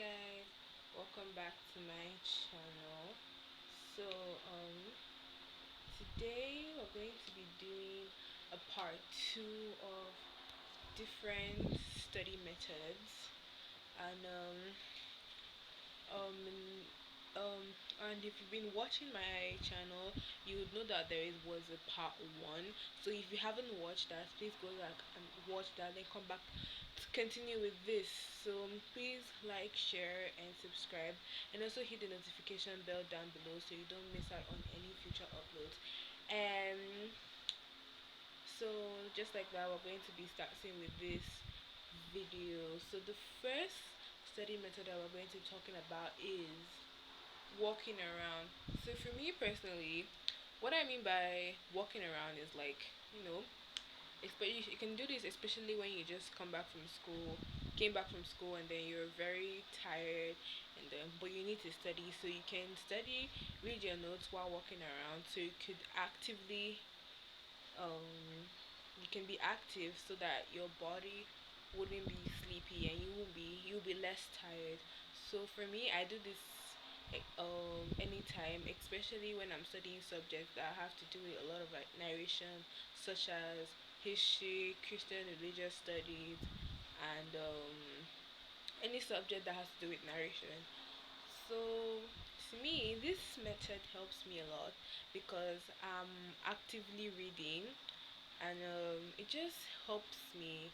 guys, welcome back to my channel. So today we're going to be doing a part two of different study methods, and um um and if you've been watching my channel, you would know that was a part one. So if you haven't watched that, please go back and watch that, then come back to continue with this. So please like, share, and subscribe, and also hit the notification bell down below so you don't miss out on any future uploads. And so just like that, we're going to be starting with this video. So the first study method that we're going to be talking about is walking around. So for me personally, what I mean by walking around is like, you know, especially you can do this especially when you just came back from school, and then you're very tired, and then but you need to study, so you can study, read your notes while walking around, so you could actively you can be active so that your body wouldn't be sleepy and you'll be less tired. So for me, I do this anytime, especially when I'm studying subjects that have to do with a lot of like narration, such as history, Christian religious studies, and any subject that has to do with narration. So to me, this method helps me a lot because I'm actively reading, and it just helps me.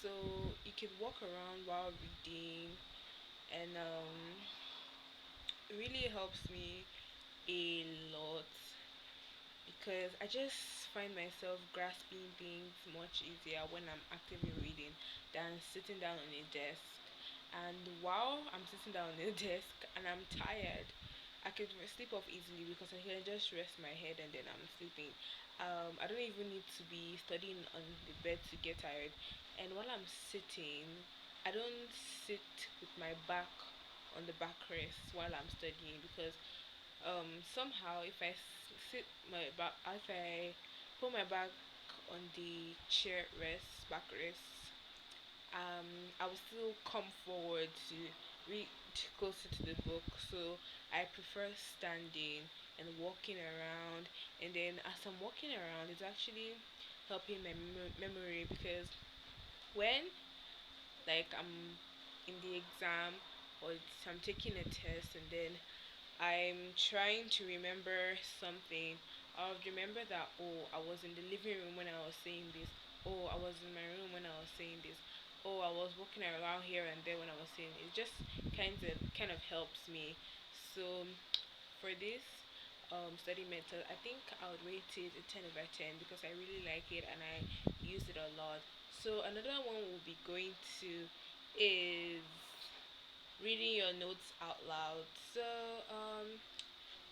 So you can walk around while reading, and it really helps me a lot because I just find myself grasping things much easier when I'm actively reading than sitting down on a desk. And while I'm sitting down on a desk and I'm tired, I could sleep off easily because I can just rest my head and then I'm sleeping. I don't even need to be studying on the bed to get tired. And while I'm sitting, I don't sit with my back on the backrest while I'm studying because somehow if sit my back, if I put my back on the chair rest, backrest, I will still come forward to read closer to the book. So I prefer standing and walking around. And then as I'm walking around, it's actually helping my memory because when like I'm in the exam, or I'm taking a test, and then I'm trying to remember something. I'll remember that, oh, I was in the living room when I was saying this. Oh, I was in my room when I was saying this. Oh, I was walking around here and there when I was saying it. Just kind of helps me. So for this study method, I think I would rate it a 10/10 because I really like it and I use it a lot. So another one we'll be going to is reading your notes out loud. So,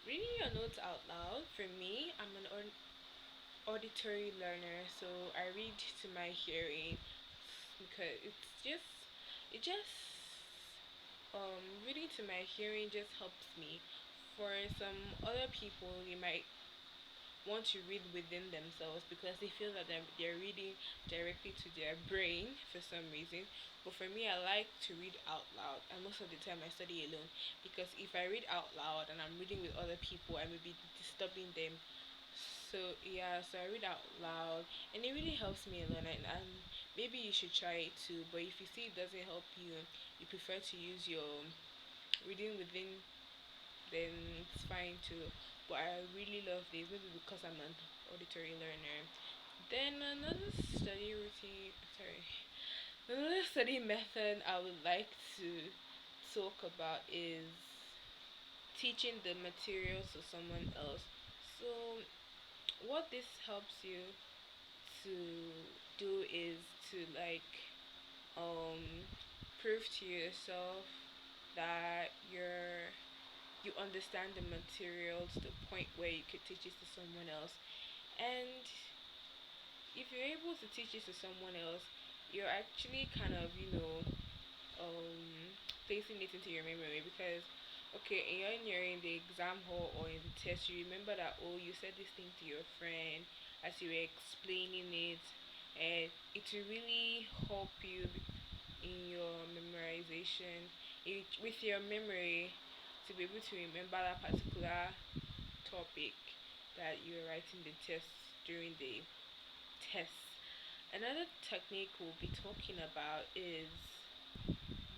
reading your notes out loud, for me, I'm an auditory learner, so I read to my hearing because it just, reading to my hearing just helps me. For some other people, they might want to read within themselves because they feel that they're reading directly to their brain for some reason. But for me, I like to read out loud, and most of the time I study alone because if I read out loud and I'm reading with other people, I may be disturbing them. So yeah, so I read out loud, and it really helps me a lot. And maybe you should try it too. But if you see it doesn't help you, you prefer to use your reading within, then it's fine too. But I really love this, maybe because I'm an auditory learner. Then another study method I would like to talk about is teaching the materials to someone else. So what this helps you to do is to like um prove to yourself that you understand the material to the point where you could teach it to someone else. And if you're able to teach it to someone else, you're actually kind of, placing it into your memory because, okay, and you're in the exam hall or in the test, you remember that, oh, you said this thing to your friend as you were explaining it, and it will really help you in your memorization, with your memory, to be able to remember that particular topic that you're writing the test during the test. Another technique we'll be talking about is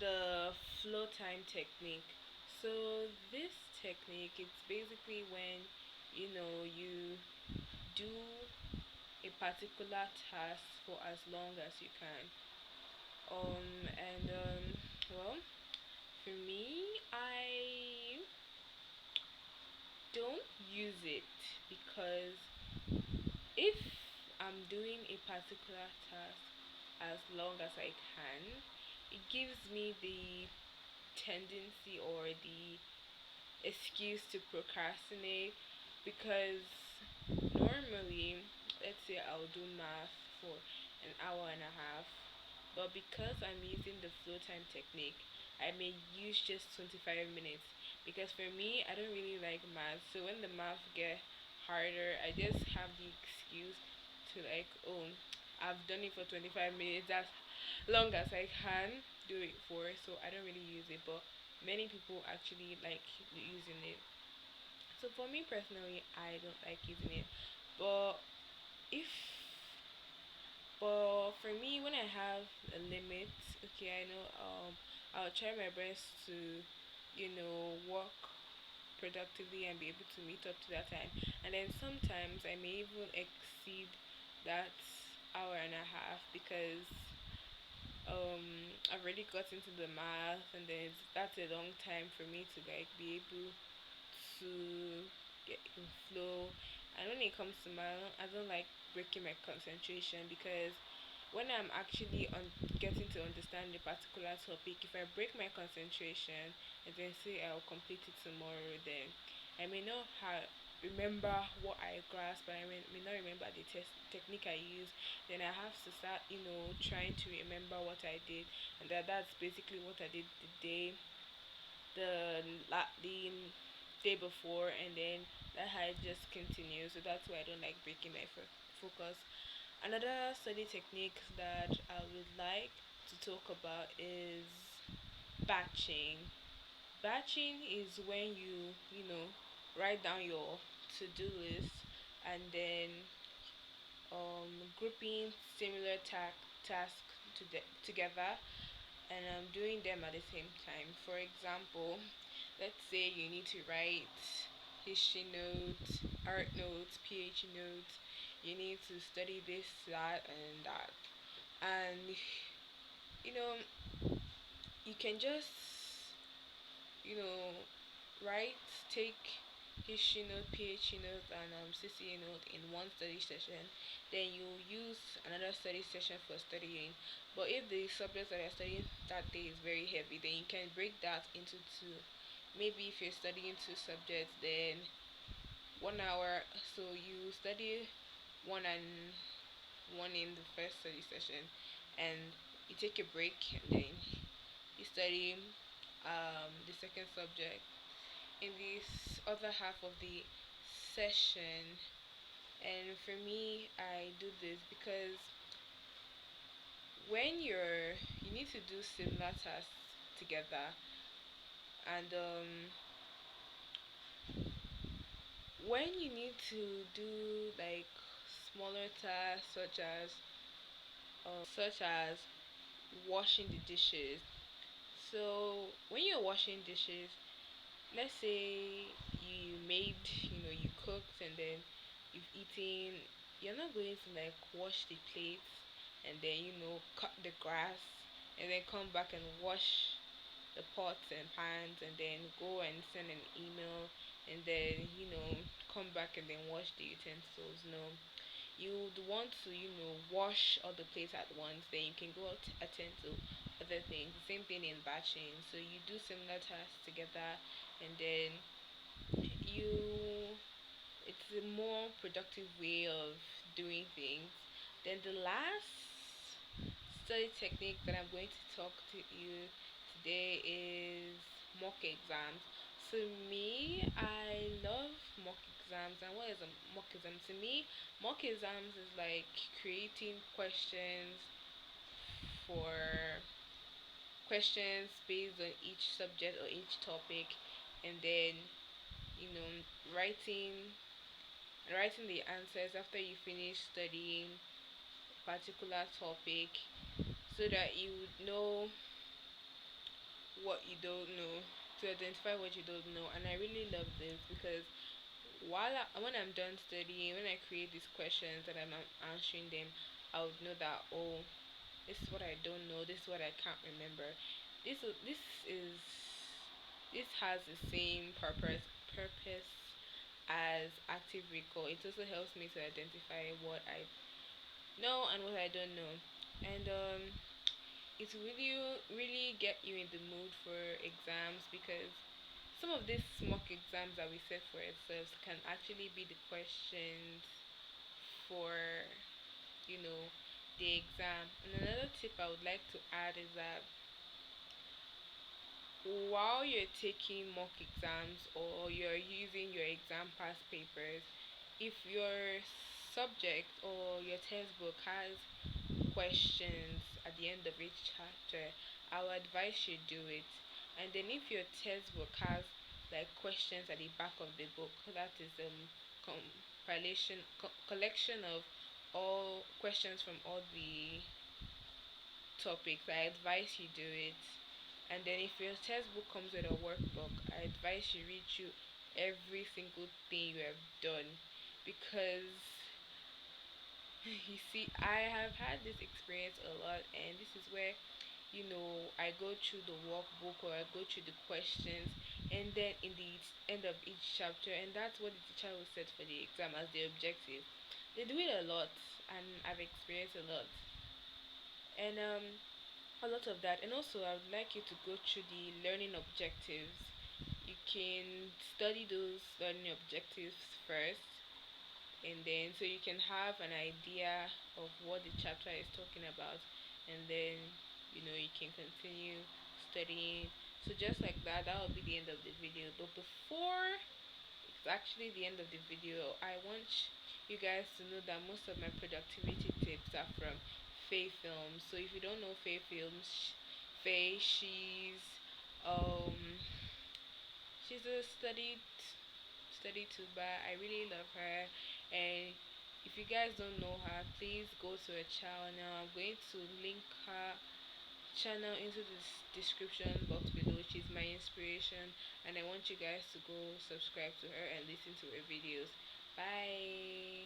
the flow time technique. So this technique, it's basically when you do a particular task for as long as you can. And well, for me, I don't use it because if I'm doing a particular task as long as I can, it gives me the tendency or the excuse to procrastinate because normally, let's say I'll do math for an hour and a half, but because I'm using the flow time technique, I may use just 25 minutes because for me, I don't really like math. So when the math get harder, I just have the excuse to like, oh, I've done it for 25 minutes. That's long as I can do it for. So I don't really use it, but many people actually like using it. So for me personally, I don't like using it. But if but for me, when I have a limit, okay, I know I'll try my best to work productively and be able to meet up to that time. And then sometimes I may even exceed that hour and a half because I've already got into the math, and then that's a long time for me to like be able to get in flow. And when it comes to math, I don't like breaking my concentration because when I'm actually on getting to understand a particular topic, if I break my concentration and then say I'll complete it tomorrow, then I may not remember what I grasp, and may not remember the technique I use. Then I have to start, trying to remember what I did, and that's basically what I did the day before, and then that how it just continues. So that's why I don't like breaking my focus. Another study technique that I would like to talk about is batching. Batching is when you write down your to-do list and then grouping similar tasks together, and doing them at the same time. For example, let's say you need to write history notes, art notes, PH notes. You need to study this, that, and that. And you know, you can just you know write, take history note, PH note, and CCA note in one study session. Then you use another study session for studying. But if the subject that you're studying that day is very heavy, then you can break that into two. Maybe if you're studying two subjects, then 1 hour. So you study one and one in the first study session, and you take a break, and then you study the second subject in this other half of the session. And for me, I do this because when you need to do similar tasks together, and when you need to do like smaller tasks such as washing the dishes. So when you're washing dishes, let's say you cooked and then you've eaten, you're not going to like wash the plates and then cut the grass and then come back and wash the pots and pans and then go and send an email and then come back and then wash the utensils. No, you would want to wash all the plates at once, then you can go out attend to other things. Same thing in batching, so you do similar tasks together, and then you it's a more productive way of doing things. Then the last study technique that I'm going to talk to you today is mock exams. To me, I love mock exams. And what is a mock exam? To me, mock exams is like creating questions for questions based on each subject or each topic, and then you know writing writing the answers after you finish studying a particular topic, so that you would know what you don't know, to identify what you don't know. And I really love this because when I'm done studying, when I create these questions and I'm answering them, I would know that, oh, this is what I don't know, this is what I can't remember. Is this has the same purpose as active recall. It also helps me to identify what I know and what I don't know. And it really get you in the mood for exams, because some of these mock exams that we set for ourselves can actually be the questions for you know the exam. And another tip I would like to add is that while you're taking mock exams or you're using your exam past papers, if your subject or your textbook has questions at the end of each chapter, I would advise you do it. And then if your textbook has like questions at the back of the book, that is collection of all questions from all the topics, I advise you do it. And then if your textbook comes with a workbook, I advise you read through every single thing you have done, because you see, I have had this experience a lot, and this is where I go through the workbook or I go through the questions, and then in the end of each chapter, and that's what the teacher will set for the exam as the objective. They do it a lot, and I've experienced a lot, and a lot of that. And also, I would like you to go through the learning objectives. You can study those learning objectives first, and then so you can have an idea of what the chapter is talking about, and then you can continue studying. So just like that, that will be the end of the video. But before it's actually the end of the video, I want you guys to know that most of my productivity tips are from Faye Films. So if you don't know Faye Films, Faye, um she's a study tuber. I really love her, and if you guys don't know her, please go to her channel. I'm going to link her channel into this description box below. She's my inspiration, and I want you guys to go subscribe to her and listen to her videos. Bye.